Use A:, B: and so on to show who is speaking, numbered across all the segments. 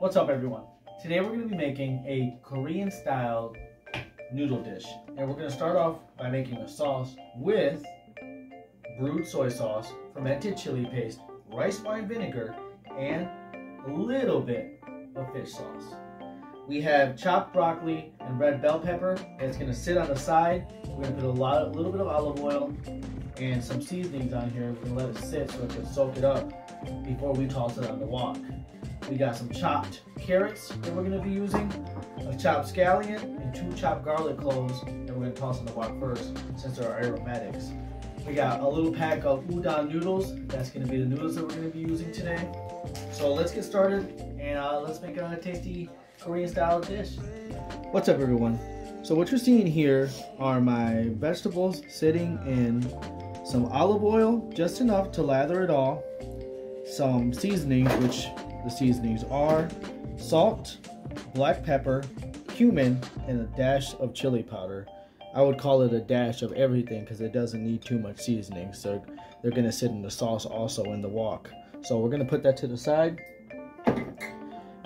A: What's up, everyone? Today we're going to be making a Korean style noodle dish, and we're going to start off by making a sauce with brewed soy sauce, fermented chili paste, rice wine vinegar, and a little bit of fish sauce. We have chopped broccoli and red bell pepper that's going to sit on the side. We're going to put a little bit of olive oil and some seasonings on here. We're going to let it sit so it can soak it up before we toss it on the wok. We got some chopped carrots that we're going to be using, a chopped scallion, and 2 chopped garlic cloves that we're going to toss on the wok first since they're aromatics. We got a little pack of Udon noodles. That's going to be the noodles that we're going to be using today. So let's get started and let's make a tasty Korean style dish. What's up, everyone? So what you're seeing here are my vegetables sitting in some olive oil, just enough to lather it all, some seasonings, which the seasonings are salt, black pepper, cumin, and a dash of chili powder. I would call it a dash of everything because it doesn't need too much seasoning. So they're going to sit in the sauce also in the wok. So we're going to put that to the side. And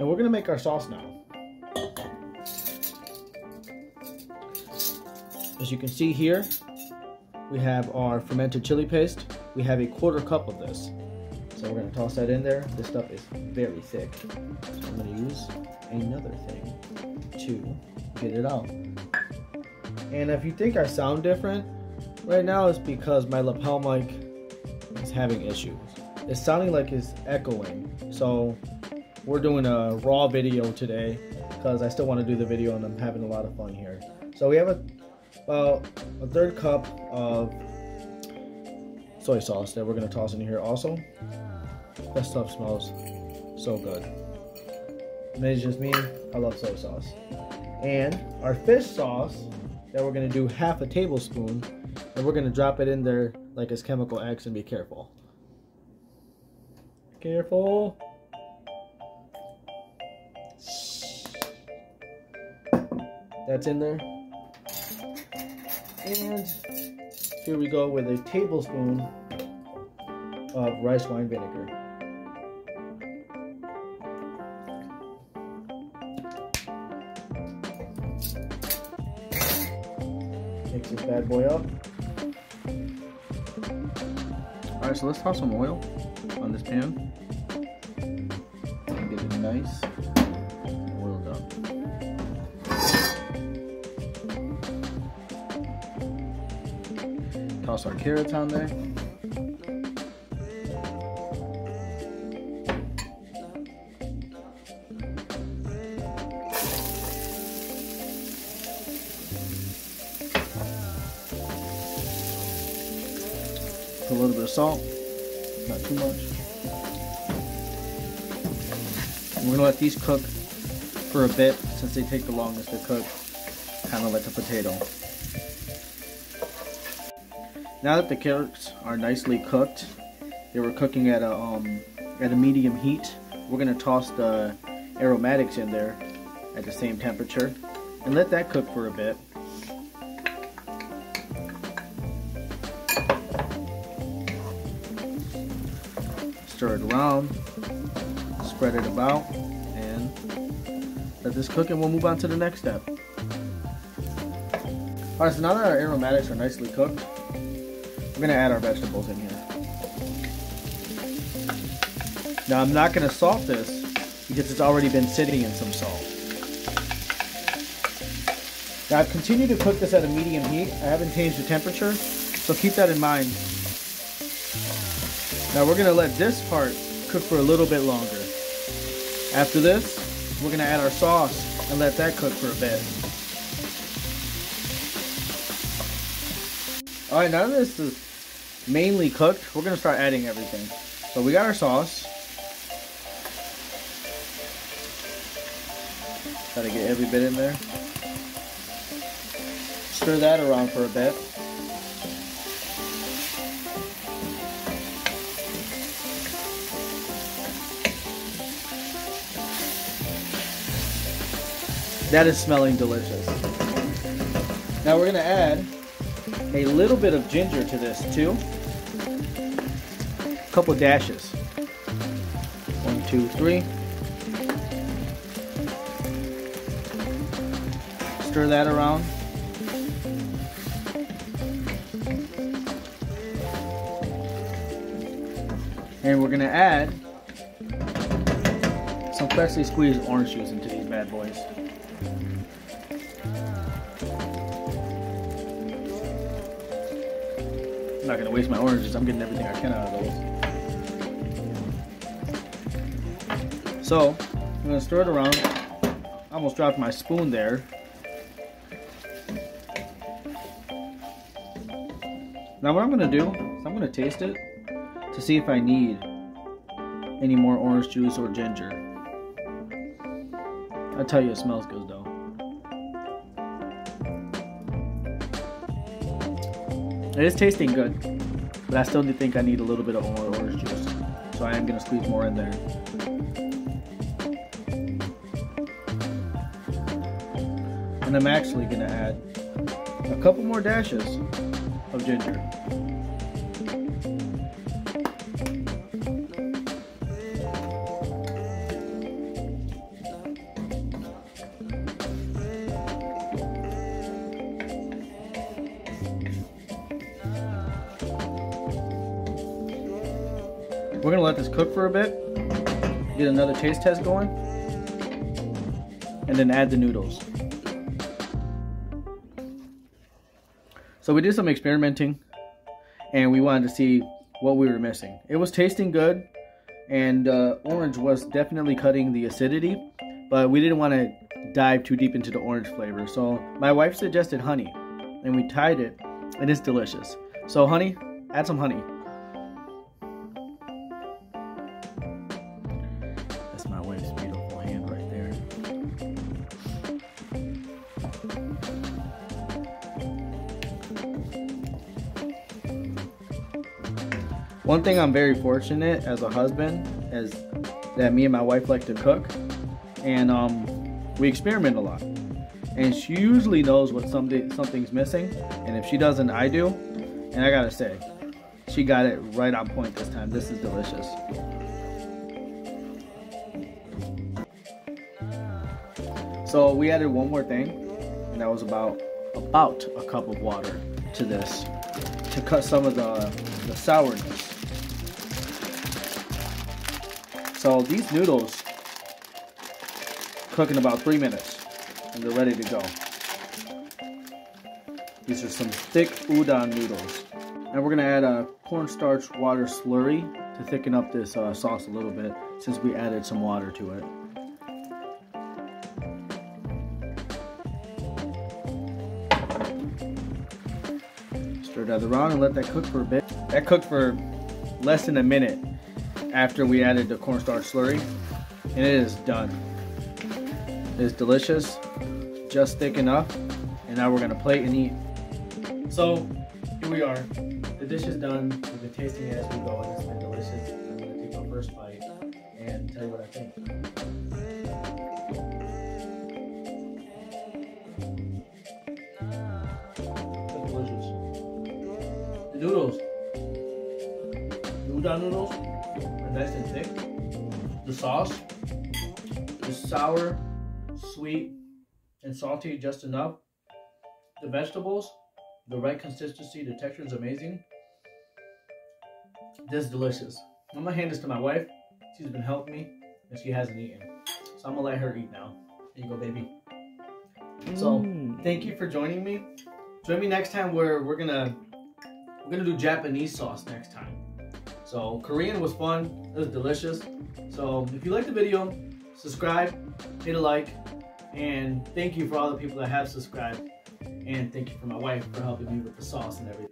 A: we're going to make our sauce now. As you can see here, we have our fermented chili paste. We have a 1/4 cup of this. So we're going to toss that in there. This stuff is very thick. So I'm going to use another thing to get it out. And if you think I sound different right now, it's because my lapel mic is having issues. It's sounding like it's echoing. So we're doing a raw video today because I still want to do the video and I'm having a lot of fun here. So we have about a 1/3 cup of soy sauce that we're going to toss in here also. That stuff smells so good. Maybe it's just me, I love soy sauce. And our fish sauce that we're going to do 1/2 tablespoon, and we're going to drop it in there like it's chemical X, and be careful. Careful. That's in there. And here we go with a tablespoon of rice wine vinegar. Mix this bad boy up. Alright, so let's toss some oil on this pan. And get it nice oiled up. Toss our carrots on there. A little bit of salt, not too much. And we're gonna let these cook for a bit since they take the longest to cook, kind of like a potato. Now that the carrots are nicely cooked, they were cooking at a medium heat. We're gonna toss the aromatics in there at the same temperature and let that cook for a bit. Stir it around, spread it about, and let this cook, and we'll move on to the next step. Alright, so now that our aromatics are nicely cooked, we're going to add our vegetables in here. Now I'm not going to salt this because it's already been sitting in some salt. Now I've continued to cook this at a medium heat. I haven't changed the temperature, so keep that in mind. Now we're going to let this part cook for a little bit longer. After this, we're going to add our sauce and let that cook for a bit. Alright, now that this is mainly cooked, we're going to start adding everything. So we got our sauce. Try to get every bit in there. Stir that around for a bit. That is smelling delicious. Now we're going to add a little bit of ginger to this too. A couple dashes. 1, 2, 3. stir that around. And we're gonna add some freshly squeezed orange juice into these bad boys. I'm not gonna waste my oranges. I'm getting everything I can out of those. So I'm gonna stir it around. I almost dropped my spoon there. Now what I'm gonna do is I'm gonna taste it to see if I need any more orange juice or ginger. I'll tell you, it smells good though. It is tasting good, but I still do think I need a little bit of more orange juice. So I am gonna squeeze more in there. And I'm actually gonna add a couple more dashes of ginger. We're gonna let this cook for a bit, get another taste test going, and then add the noodles. So we did some experimenting, and we wanted to see what we were missing. It was tasting good, and orange was definitely cutting the acidity, but we didn't want to dive too deep into the orange flavor. So my wife suggested honey, and we tried it, and it's delicious. So honey, add some honey. That's my wife's beautiful hand right there. One thing I'm very fortunate as a husband is that me and my wife like to cook, and we experiment a lot. And she usually knows what something's missing, and if she doesn't, I do. And I gotta say, she got it right on point this time. This is delicious. So we added one more thing, and that was about a cup of water to this to cut some of the sourness. So these noodles cook in about 3 minutes, and they're ready to go. These are some thick udon noodles. And we're gonna add a cornstarch water slurry to thicken up this sauce a little bit, since we added some water to it. Stir that around and let that cook for a bit. That cooked for less than a minute after we added the cornstarch slurry, and it is done. It is delicious, just thick enough, and now we're gonna plate and eat. So here we are. The dish is done. We've been tasting it as we go, and it's been delicious. I'm gonna take my first bite and tell you what I think. That's delicious. The noodles, the udon noodles, are nice and thick. The sauce is sour, sweet, and salty just enough. The vegetables, the right consistency, the texture is amazing. This is delicious. I'm gonna hand this to my wife. She's been helping me, and she hasn't eaten. So I'm gonna let her eat now. Here you go, baby. So thank you for joining me. Join me next time where we're gonna do Japanese sauce next time. So Korean was fun. It was delicious. So if you liked the video, subscribe, hit a like, and thank you for all the people that have subscribed. And thank you for my wife for helping me with the sauce and everything.